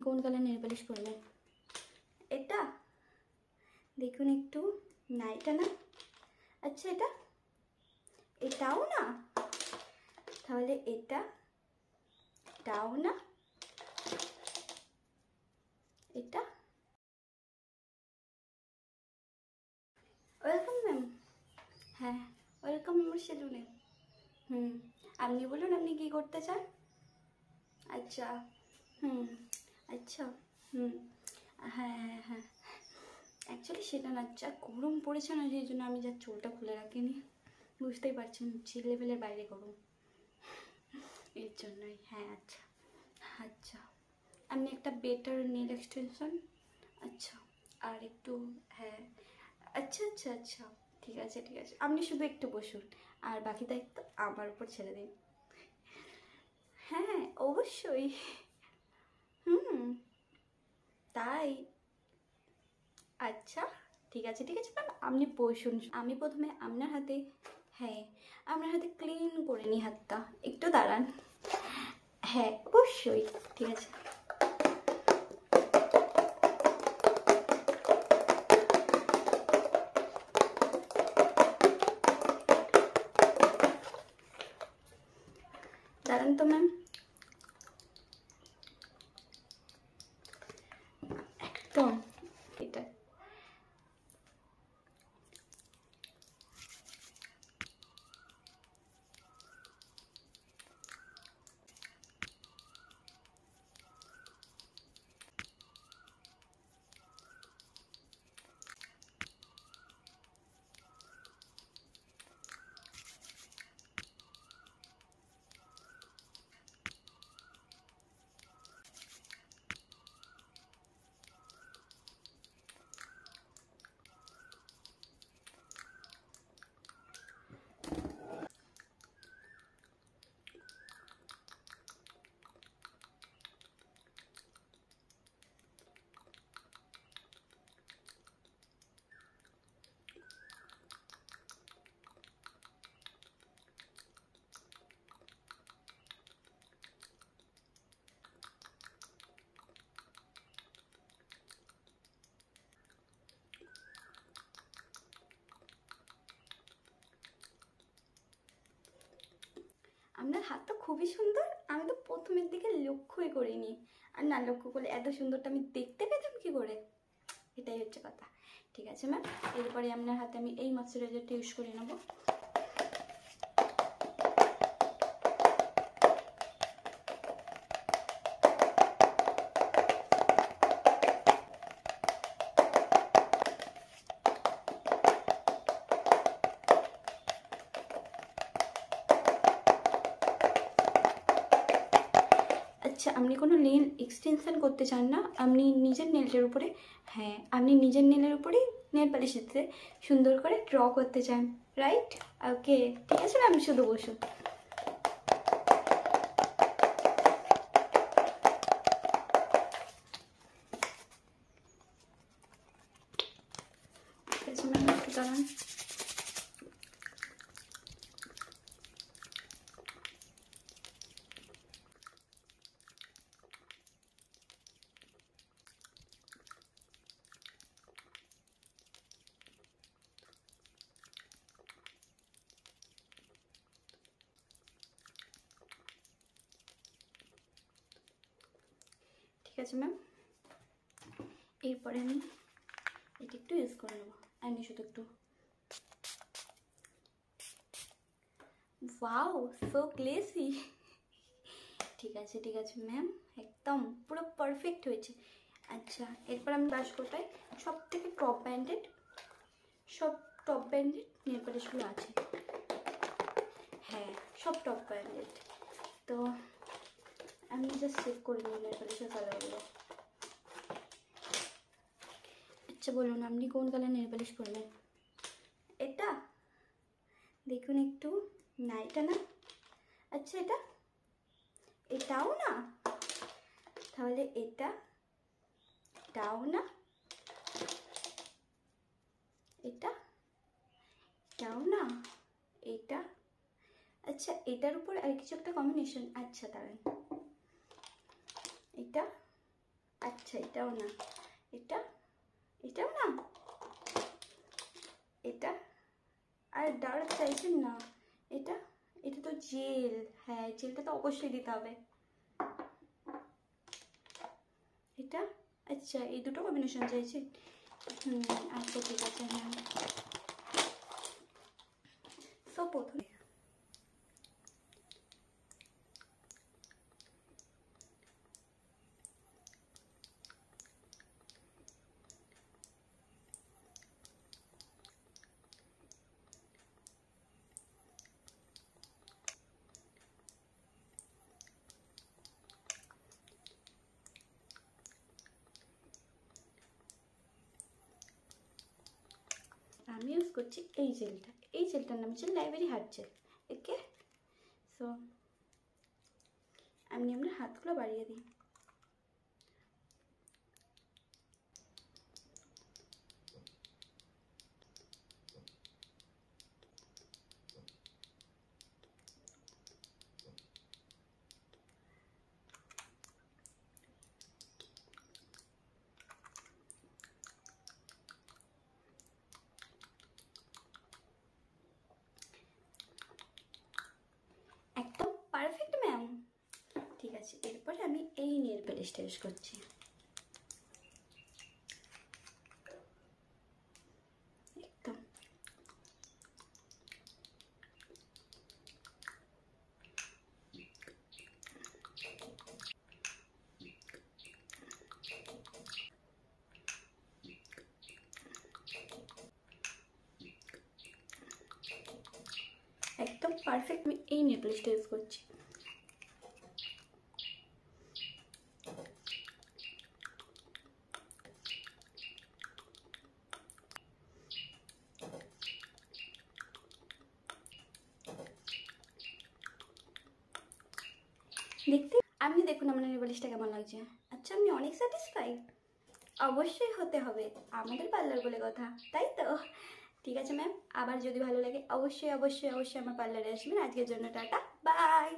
কোন colour nail polish করবেন? এটা দেখুন একটু। না এটা না, আচ্ছা এটা, এটাও না, তাহলে এটাও না, এটা। Welcome ma'am. হ্যাঁ, ওয়েলকাম আমার সেলুনে। আপনি বলুন আপনি কি করতে চান? আচ্ছা। আচ্ছা। হ্যাঁ হ্যাঁ হ্যাঁ, অ্যাকচুয়ালি সেটা না, যা গরম পড়েছে না, সেই জন্য আমি যা চুলটা খুলে রাখিনি, বুঝতেই পারছেন, চিল লেভেলের বাইরে গরম, এর জন্যই। হ্যাঁ আচ্ছা আচ্ছা, আপনি একটা বেটার নেল এক্সটেনশন, আচ্ছা, আর একটু, হ্যাঁ আচ্ছা আচ্ছা আচ্ছা, ঠিক আছে ঠিক আছে, আপনি শুধু একটু বসুন, আর বাকি দায়িত্ব আমার উপর ছেড়ে দিন। হ্যাঁ অবশ্যই। তাই? আচ্ছা ঠিক আছে ঠিক আছে ম্যাম, আপনি বসুন। আমি প্রথমে আপনার হাতে, হ্যাঁ আপনার হাতে ক্লিন করে নিই হাতটা, একটু দাঁড়ান। হ্যাঁ অবশ্যই, ঠিক আছে। দাঁড়ান তো ম্যাম, একদম এটা। আপনার হাতটা খুবই সুন্দর, আমি তো প্রথমের দিকে লক্ষ্যই করিনি, আর না লক্ষ্য করলে এত সুন্দরটা আমি দেখতে পেতাম কি করে, এটাই হচ্ছে কথা। ঠিক আছে ম্যাম, এরপরে আপনার হাতে আমি এই ময়শ্চারাইজারটা ইউজ করে নেবো। আচ্ছা, আপনি কোনো নেল এক্সটেনশন করতে চান না, আপনি নিজের নেলটার উপরে, হ্যাঁ আপনি নিজের নেলের উপরেই নেল পালিশ দিতে সুন্দর করে ড্র করতে চান, রাইট? ওকে ঠিক আছে ম্যাম, শুধু বসুন। ঠিক আছে ম্যাম, একটু দাঁড়ান। ঠিক আছে ম্যাম, এরপরে আমি এটা একটু ইউজ করে নেবো, আমি শুধু একটু, ওয়াও সো গ্লেসি। ঠিক আছে ম্যাম, একদম পুরো পারফেক্ট হয়েছে। আচ্ছা, এরপর আমি ব্রাশ কোটাই সব থেকে টপ ব্র্যান্ডেড নেল পালিশগুলো আছে, হ্যাঁ সব টপ ব্র্যান্ডেড। তো আমি জাস্ট চেক করে নিই নেল পালিশের কালারগুলো। আচ্ছা বলুন আপনি কোন কালার নেল পালিশ করবেন? এটা দেখুন একটু। না এটা না, আচ্ছা এটা, এটাও না, তাহলে এটাও না, এটাও না, এটা। আচ্ছা এটার উপর আর কিছু একটা কম্বিনেশন, আচ্ছা দাঁড়ান, এটা, আচ্ছা এটাও না, এটা, এটাও না, এটা, আর ডার্ক চাইছেন না, এটা, এটা তো জেল, হ্যাঁ জেলটা তো অবশ্যই দিতে হবে। এটা, আচ্ছা এই দুটো কম্বিনেশন চাইছেন। আচ্ছা ঠিক আছে। হ্যাঁ তো প্রথমে আমি ইউজ করছি এই জেলটা, এই জেলটার নাম হচ্ছে লাইব্রেরি হার্ট জেল। ওকে, সো আমি আমরা হাতগুলো বাড়িয়ে দিই। একদম পারফেক্ট ম্যাম। ঠিক আছে, এরপরে আমি এই নেল পালিশটা ইউজ করছি। একদম একদম পারফেক্ট, আমি এই নেল পালিশটা ইউজ করছি। দেখতে আপনি দেখুন আমার নেল পালিশটা কেমন লাগছে। আচ্ছা আমি অনেক স্যাটিসফাইড, অবশ্যই হতে হবে, আমাদের পার্লার বলে কথা, তাই তো? ঠিক আছে ম্যাম, আবার যদি ভালো লাগে অবশ্যই অবশ্যই অবশ্যই আমার পার্লারে আসবেন। আজকের জন্য টাটা, বাই।